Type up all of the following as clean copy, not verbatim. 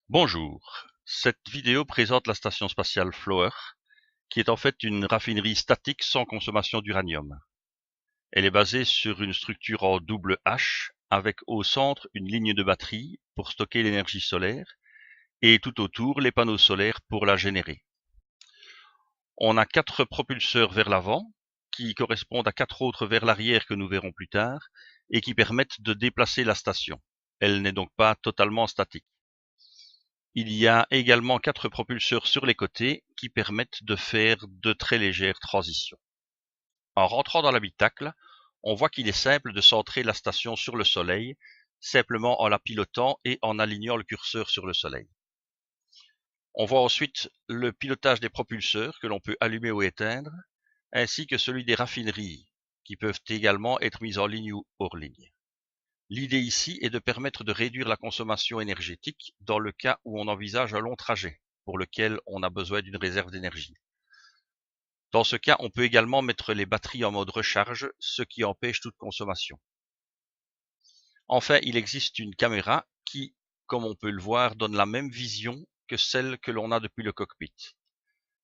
Bonjour, cette vidéo présente la station spatiale Flower, qui est en fait une raffinerie statique sans consommation d'uranium. Elle est basée sur une structure en double H, avec au centre une ligne de batterie pour stocker l'énergie solaire, et tout autour les panneaux solaires pour la générer. On a 4 propulseurs vers l'avant, qui correspondent à 4 autres vers l'arrière que nous verrons plus tard, et qui permettent de déplacer la station. Elle n'est donc pas totalement statique. Il y a également 4 propulseurs sur les côtés qui permettent de faire de très légères transitions. En rentrant dans l'habitacle, on voit qu'il est simple de centrer la station sur le Soleil, simplement en la pilotant et en alignant le curseur sur le Soleil. On voit ensuite le pilotage des propulseurs que l'on peut allumer ou éteindre, ainsi que celui des raffineries, qui peuvent également être mises en ligne ou hors ligne. L'idée ici est de permettre de réduire la consommation énergétique dans le cas où on envisage un long trajet, pour lequel on a besoin d'une réserve d'énergie. Dans ce cas, on peut également mettre les batteries en mode recharge, ce qui empêche toute consommation. Enfin, il existe une caméra qui, comme on peut le voir, donne la même vision que celle que l'on a depuis le cockpit.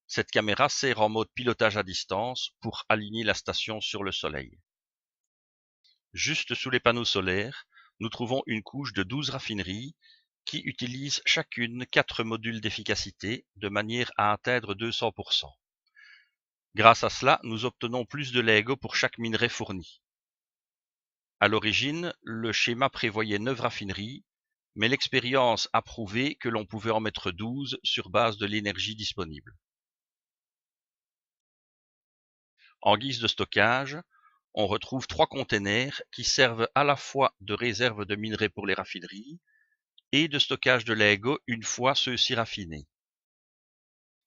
Cette caméra sert en mode pilotage à distance pour aligner la station sur le Soleil. Juste sous les panneaux solaires, nous trouvons une couche de 12 raffineries qui utilisent chacune 4 modules d'efficacité de manière à atteindre 200%. Grâce à cela, nous obtenons plus de LEGO pour chaque minerai fourni. À l'origine, le schéma prévoyait 9 raffineries, mais l'expérience a prouvé que l'on pouvait en mettre 12 sur base de l'énergie disponible. En guise de stockage, on retrouve 3 containers qui servent à la fois de réserve de minerais pour les raffineries et de stockage de LEGO une fois ceux-ci raffinés.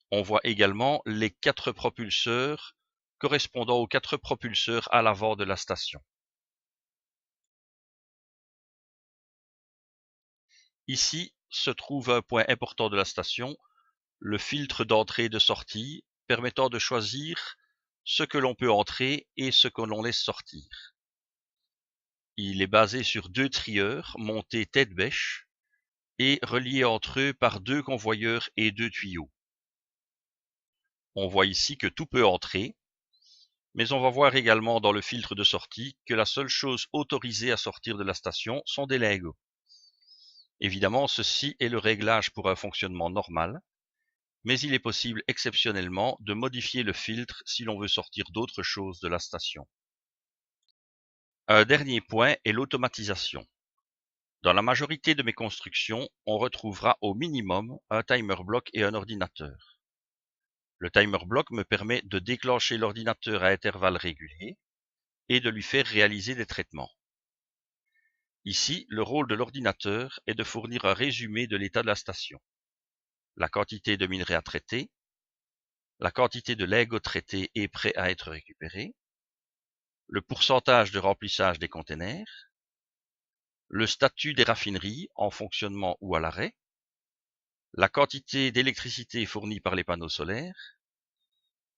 On voit également les 4 propulseurs correspondant aux 4 propulseurs à l'avant de la station. Ici se trouve un point important de la station, le filtre d'entrée et de sortie, permettant de choisir ce que l'on peut entrer et ce que l'on laisse sortir. Il est basé sur 2 trieurs montés tête-bêche et reliés entre eux par 2 convoyeurs et 2 tuyaux. On voit ici que tout peut entrer, mais on va voir également dans le filtre de sortie que la seule chose autorisée à sortir de la station sont des LEGO. Évidemment, ceci est le réglage pour un fonctionnement normal, mais il est possible exceptionnellement de modifier le filtre si l'on veut sortir d'autres choses de la station. Un dernier point est l'automatisation. Dans la majorité de mes constructions, on retrouvera au minimum un timer block et un ordinateur. Le timer block me permet de déclencher l'ordinateur à intervalles réguliers et de lui faire réaliser des traitements. Ici, le rôle de l'ordinateur est de fournir un résumé de l'état de la station, la quantité de minerais à traiter, la quantité de LEGO traité et prêt à être récupéré, le pourcentage de remplissage des containers, le statut des raffineries en fonctionnement ou à l'arrêt, la quantité d'électricité fournie par les panneaux solaires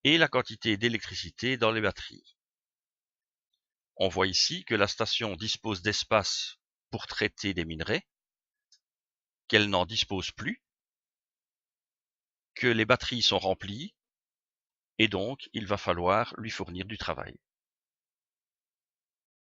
et la quantité d'électricité dans les batteries. On voit ici que la station dispose d'espace pour traiter des minerais, qu'elle n'en dispose plus, que les batteries sont remplies et donc il va falloir lui fournir du travail.